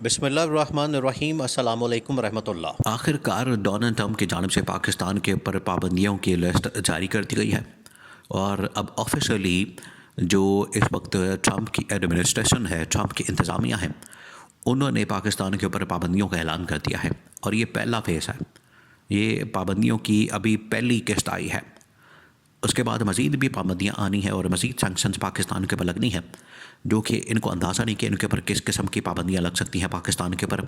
بسم اللہ الرحمن الرحیم، السلام علیکم ورحمۃ اللہ۔ آخر کار ڈونلڈ ٹرمپ کی جانب سے پاکستان کے اوپر پابندیوں کی لسٹ جاری کر دی گئی ہے، اور اب آفیشلی جو اس وقت ٹرمپ کی ایڈمنسٹریشن ہے، ٹرمپ کی انتظامیہ ہے، انہوں نے پاکستان کے اوپر پابندیوں کا اعلان کر دیا ہے، اور یہ پہلا فیز ہے۔ یہ پابندیوں کی ابھی پہلی قسط آئی ہے، اس کے بعد مزید بھی پابندیاں آنی ہیں اور مزید سینکشنز پاکستان کے اوپر لگنی ہیں، جو کہ ان کو اندازہ نہیں کہ ان کے اوپر کس قسم کی پابندیاں لگ سکتی ہیں پاکستان کے اوپر۔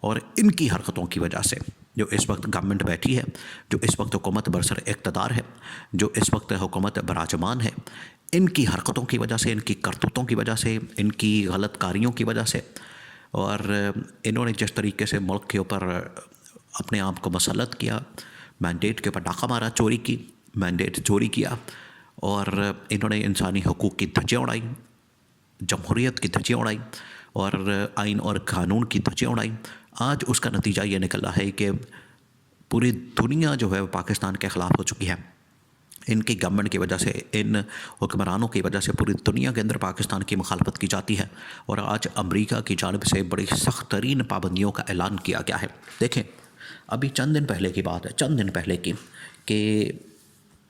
اور ان کی حرکتوں کی وجہ سے جو اس وقت گورنمنٹ بیٹھی ہے، جو اس وقت حکومت برسر اقتدار ہے، جو اس وقت حکومت براجمان ہے، ان کی حرکتوں کی وجہ سے، ان کی کرتوتوں کی وجہ سے، ان کی غلط کاریوں کی وجہ سے، اور انہوں نے جس طریقے سے ملک کے اوپر اپنے آپ کو مسلط کیا، مینڈیٹ کے اوپر ڈاکہ مارا، چوری کی، مینڈیٹ چوری کیا، اور انہوں نے انسانی حقوق کی دھجیاں اڑائی، جمہوریت کی دھجیاں اڑائی، اور آئین اور قانون کی دھجیاں اڑائی۔ آج اس کا نتیجہ یہ نکلا ہے کہ پوری دنیا جو ہے وہ پاکستان کے خلاف ہو چکی ہے۔ ان کی گورنمنٹ کی وجہ سے، ان حکمرانوں کی وجہ سے پوری دنیا کے اندر پاکستان کی مخالفت کی جاتی ہے، اور آج امریکہ کی جانب سے بڑی سخت ترین پابندیوں کا اعلان کیا گیا ہے۔ دیکھیں، ابھی چند دن پہلے کی بات ہے، چند دن پہلے کی، کہ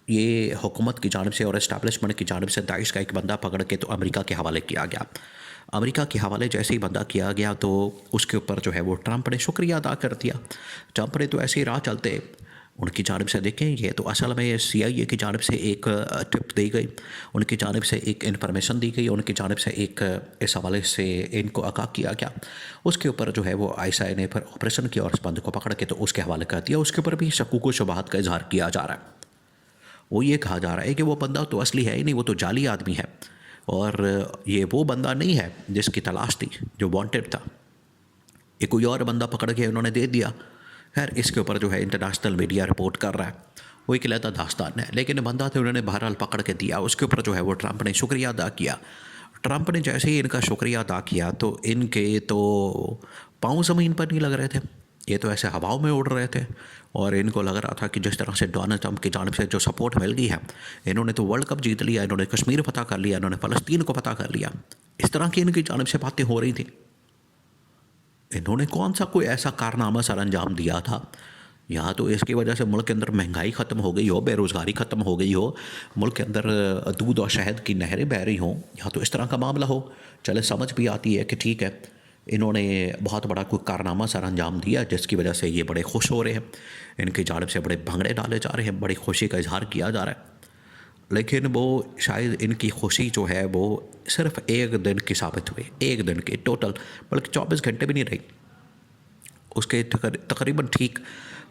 یہ حکومت کی جانب سے اور اسٹیبلشمنٹ کی جانب سے داعش کا ایک بندہ پکڑ کے تو امریکہ کے حوالے کیا گیا۔ امریکہ کے حوالے جیسے ہی بندہ کیا گیا تو اس کے اوپر جو ہے وہ ٹرمپ نے شکریہ ادا کر دیا۔ ٹرمپ نے تو ایسے ہی راہ چلتے ان کی جانب سے، دیکھیں یہ تو اصل میں سی آئی اے کی جانب سے ایک ٹپ دی گئی، ان کی جانب سے ایک انفارمیشن دی گئی، ان کی جانب سے ایک اس حوالے سے ان کو آگاہ کیا گیا۔ اس کے اوپر جو ہے وہ آئی ایس آئی نے پھر آپریشن کیا اور اس بندے کو پکڑ کے تو اس کے حوالے کر دیا۔ اس کے اوپر بھی شکوک و شبہات کا اظہار کیا جا رہا ہے۔ وہ یہ کہا جا رہا ہے کہ وہ بندہ تو اصلی ہے ہی نہیں، وہ تو جعلی آدمی ہے، اور یہ وہ بندہ نہیں ہے جس کی تلاش تھی، جو وانٹڈ تھا، یہ کوئی اور بندہ پکڑ کے انہوں نے دے دیا۔ خیر، اس کے اوپر جو ہے انٹرنیشنل میڈیا رپورٹ کر رہا ہے، وہ ایک علیحدہ داستان ہے، لیکن بندہ تو انہوں نے بہرحال پکڑ کے دیا۔ اس کے اوپر جو ہے وہ ٹرمپ نے شکریہ ادا کیا۔ ٹرمپ نے جیسے ہی ان کا شکریہ ادا کیا تو ان کے تو پاؤں زمین پر نہیں لگ رہے تھے، یہ تو ایسے ہواؤں میں اڑ رہے تھے، اور ان کو لگ رہا تھا کہ جس طرح سے ڈونلڈ ٹرمپ کی جانب سے جو سپورٹ مل گئی ہے، انہوں نے تو ورلڈ کپ جیت لیا، انہوں نے کشمیر فتح کر لیا، انہوں نے فلسطین کو فتح کر لیا، اس طرح کی ان کی جانب سے باتیں ہو رہی تھیں۔ انہوں نے کون سا کوئی ایسا کارنامہ سر انجام دیا تھا؟ یہاں تو اس کی وجہ سے ملک کے اندر مہنگائی ختم ہو گئی ہو، بے روزگاری ختم ہو گئی ہو، ملک کے اندر دودھ اور شہد کی نہریں بہہ رہی ہوں، یہاں تو اس طرح کا معاملہ ہو، چلے سمجھ بھی آتی ہے کہ ٹھیک ہے، انہوں نے بہت بڑا کوئی کارنامہ سر انجام دیا جس کی وجہ سے یہ بڑے خوش ہو رہے ہیں، ان کی جانب سے بڑے بھنگڑے ڈالے جا رہے ہیں، بڑی خوشی کا اظہار کیا جا رہا ہے۔ لیکن وہ شاید ان کی خوشی جو ہے وہ صرف ایک دن کی ثابت ہوئی، ایک دن کی ٹوٹل، بلکہ 24 گھنٹے بھی نہیں رہی۔ اس کے تقریباً ٹھیک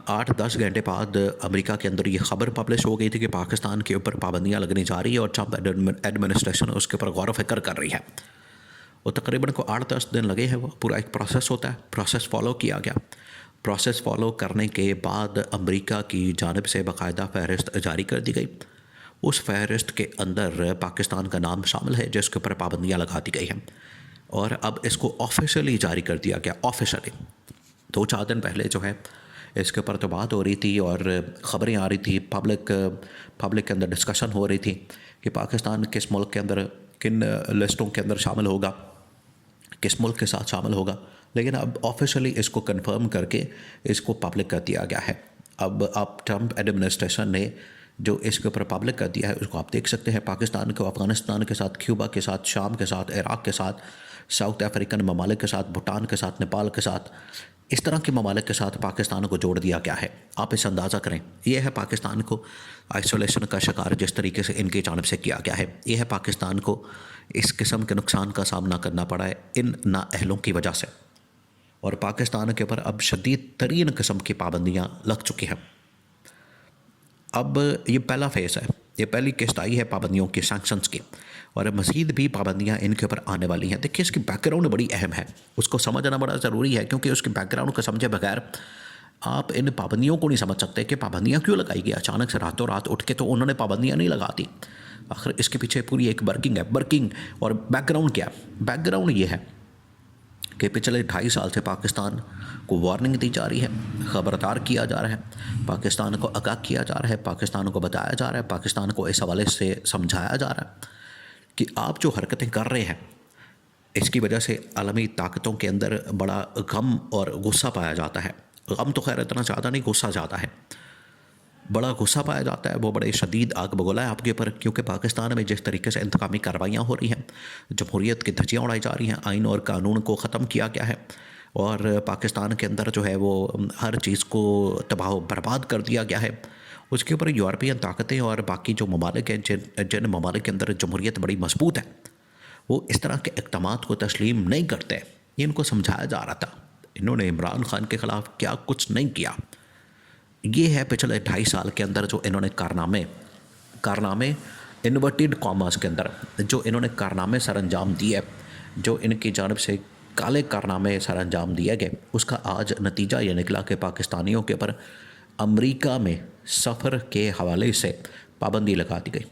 8-10 گھنٹے بعد امریکہ کے اندر یہ خبر پبلش ہو گئی تھی کہ پاکستان کے اوپر پابندیاں لگنی جا رہی ہے، اور ٹرمپ ایڈمنسٹریشن اس کے اوپر غور و فکر کر رہی ہے۔ وہ تقریباً کو 8-10 دن لگے ہیں، وہ پورا ایک پروسیس ہوتا ہے، پروسیس فالو کیا گیا۔ پروسیس فالو کرنے کے بعد امریکہ کی جانب سے باقاعدہ فہرست جاری کر دی گئی۔ اس فہرست کے اندر پاکستان کا نام شامل ہے جس کے اوپر پابندیاں لگا دی گئی ہیں، اور اب اس کو آفیشلی جاری کر دیا گیا۔ آفیشلی 2-4 دن پہلے جو ہے اس کے اوپر تو بات ہو رہی تھی اور خبریں آ رہی تھی، پبلک کے اندر ڈسکشن ہو رہی تھی کہ پاکستان کس ملک کے اندر، کن لسٹوں کے اندر شامل ہوگا، کس ملک کے ساتھ شامل ہوگا، لیکن اب آفیشلی اس کو کنفرم کر کے اس کو پبلک کر دیا گیا ہے۔ اب ٹرمپ ایڈمنسٹریشن نے جو اس کے اوپر پبلک کر دیا ہے، اس کو آپ دیکھ سکتے ہیں، پاکستان کو افغانستان کے ساتھ، کیوبا کے ساتھ، شام کے ساتھ، عراق کے ساتھ، ساؤتھ افریقن ممالک کے ساتھ، بھوٹان کے ساتھ، نیپال کے ساتھ، اس طرح کے ممالک کے ساتھ پاکستان کو جوڑ دیا گیا ہے۔ آپ اس اندازہ کریں، یہ ہے پاکستان کو آئسولیشن کا شکار جس طریقے سے ان کی جانب سے کیا گیا ہے، یہ ہے پاکستان کو اس قسم کے نقصان کا سامنا کرنا پڑا ہے ان نااہلوں کی وجہ سے، اور پاکستان کے اوپر اب شدید ترین قسم کی پابندیاں لگ چکی ہیں۔ اب یہ پہلا فیز ہے، یہ پہلی قسط آئی ہے پابندیوں کی، سینکشنز کی، اور مزید بھی پابندیاں ان کے اوپر آنے والی ہیں۔ دیکھیے، اس کی بیک گراؤنڈ بڑی اہم ہے، اس کو سمجھنا بڑا ضروری ہے، کیونکہ اس کی بیک گراؤنڈ کو سمجھے بغیر آپ ان پابندیوں کو نہیں سمجھ سکتے کہ پابندیاں کیوں لگائی گئی اچانک سے راتوں رات اٹھ کے، تو انہوں نے پابندیاں نہیں لگا دی۔ آخر اس کے پیچھے پوری ایک ورکنگ ہے، اور بیک گراؤنڈ کیا ہے؟ بیک گراؤنڈ یہ ہے کہ پچھلے 2.5 سال سے پاکستان کو وارننگ دی جا رہی ہے، خبردار کیا جا رہا ہے، پاکستان کو آگاہ کیا جا رہا ہے، پاکستان کو بتایا جا رہا ہے، پاکستان کو اس حوالے سے سمجھایا جا رہا ہے کہ آپ جو حرکتیں کر رہے ہیں اس کی وجہ سے عالمی طاقتوں کے اندر بڑا غم اور غصہ پایا جاتا ہے. غم تو خیر اتنا زیادہ نہیں، غصہ زیادہ ہے. بڑا غصہ پایا جاتا ہے، وہ بڑے شدید آگ بگولا ہے آپ کے اوپر، کیونکہ پاکستان میں جس طریقے سے انتقامی کارروائیاں ہو رہی ہیں، جمہوریت کی دھجیاں اڑائی جا رہی ہیں، آئین اور قانون کو ختم کیا گیا ہے، اور پاکستان کے اندر جو ہے وہ ہر چیز کو تباہ و برباد کر دیا گیا ہے. اس کے اوپر یورپین طاقتیں اور باقی جو ممالک ہیں جن ممالک کے اندر جمہوریت بڑی مضبوط ہے، وہ اس طرح کے اقدامات کو تسلیم نہیں کرتے. یہ ان کو سمجھایا جا رہا تھا. انہوں نے عمران خان کے خلاف کیا کچھ نہیں کیا. یہ ہے پچھلے 2.5 سال کے اندر جو انہوں نے کارنامے انورٹیڈ کاماز کے اندر جو انہوں نے کارنامے سر انجام دیے، جو ان کی جانب سے کالے کارنامے سر انجام دیے گئے، اس کا آج نتیجہ یہ نکلا کہ پاکستانیوں کے اوپر امریکہ میں سفر کے حوالے سے پابندی لگا دی گئی.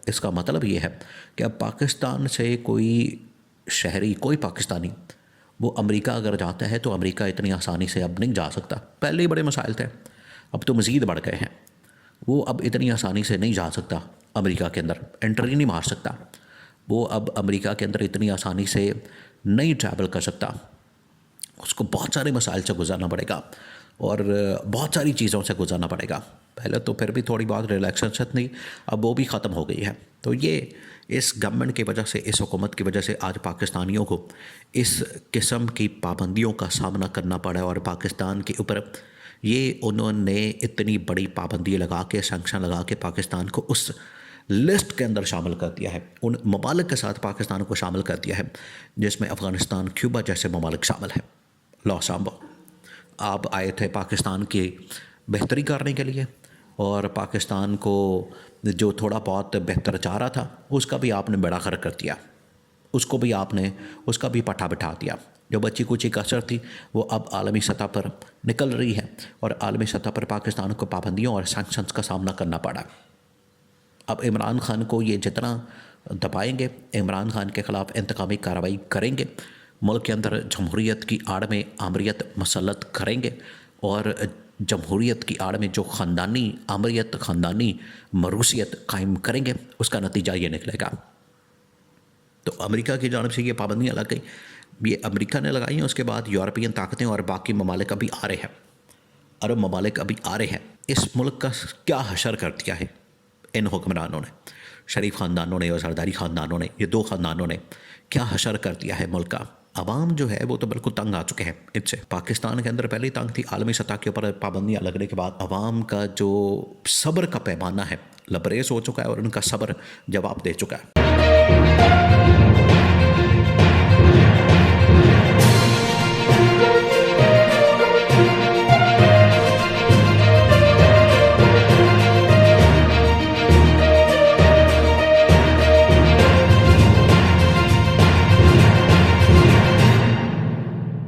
اس کا مطلب یہ ہے کہ اب پاکستان سے کوئی شہری، کوئی پاکستانی وہ امریکہ اگر جاتا ہے تو امریکہ اتنی آسانی سے اب نہیں جا سکتا. پہلے ہی بڑے مسائل تھے، اب تو مزید بڑھ گئے ہیں. وہ اب اتنی آسانی سے نہیں جا سکتا امریکہ کے اندر، انٹری نہیں مار سکتا. وہ اب امریکہ کے اندر اتنی آسانی سے نہیں ٹریول کر سکتا. اس کو بہت سارے مسائل سے گزرنا پڑے گا اور بہت ساری چیزوں سے گزرنا پڑے گا. پہلے تو پھر بھی تھوڑی بہت ریلیکسیشن تھی، اب وہ بھی ختم ہو گئی ہے. تو یہ اس گورنمنٹ کی وجہ سے، اس حکومت کی وجہ سے آج پاکستانیوں کو اس قسم کی پابندیوں کا سامنا کرنا پڑا ہے. اور پاکستان کے اوپر یہ انہوں نے اتنی بڑی پابندی لگا کے، سینکشن لگا کے پاکستان کو اس لسٹ کے اندر شامل کر دیا ہے. ان ممالک کے ساتھ پاکستان کو شامل کر دیا ہے جس میں افغانستان، کیوبا جیسے ممالک شامل ہیں. لاس آمبو آپ آئے تھے پاکستان کی بہتری کرنے کے لیے، اور پاکستان کو جو تھوڑا بہت بہتر چاہ رہا تھا اس کا بھی آپ نے بیڑا غرق کر دیا. اس کو بھی آپ نے اس کا بھی پٹھا بٹھا دیا. جو بچی کچی کثر تھی وہ اب عالمی سطح پر نکل رہی ہے، اور عالمی سطح پر پاکستان کو پابندیوں اور سینکشنز کا سامنا کرنا پڑا. اب عمران خان کو یہ جتنا دبائیں گے، عمران خان کے خلاف انتقامی کارروائی کریں گے، ملک کے اندر جمہوریت کی آڑ میں آمریت مسلط کریں گے، اور جمہوریت کی آڑ میں جو خاندانی آمریت، خاندانی مروثیت قائم کریں گے، اس کا نتیجہ یہ نکلے گا. تو امریکہ کی جانب سے یہ پابندیاں لگ گئی، یہ امریکہ نے لگائی ہیں. اس کے بعد یورپین طاقتیں اور باقی ممالک ابھی آ رہے ہیں، عرب ممالک ابھی آ رہے ہیں. اس ملک کا کیا حشر کر دیا ہے ان حکمرانوں نے، شریف خاندانوں نے اور زرداری خاندانوں نے، یہ 2 خاندانوں نے کیا حشر کر دیا ہے ملک کا. عوام جو ہے وہ تو بالکل تنگ آ چکے ہیں ان سے. پاکستان کے اندر پہلے ہی تنگ تھی، عالمی سطح کے اوپر پابندیاں لگنے کے بعد عوام کا جو صبر کا پیمانہ ہے لبریز ہو چکا ہے، اور ان کا صبر جواب دے چکا ہے.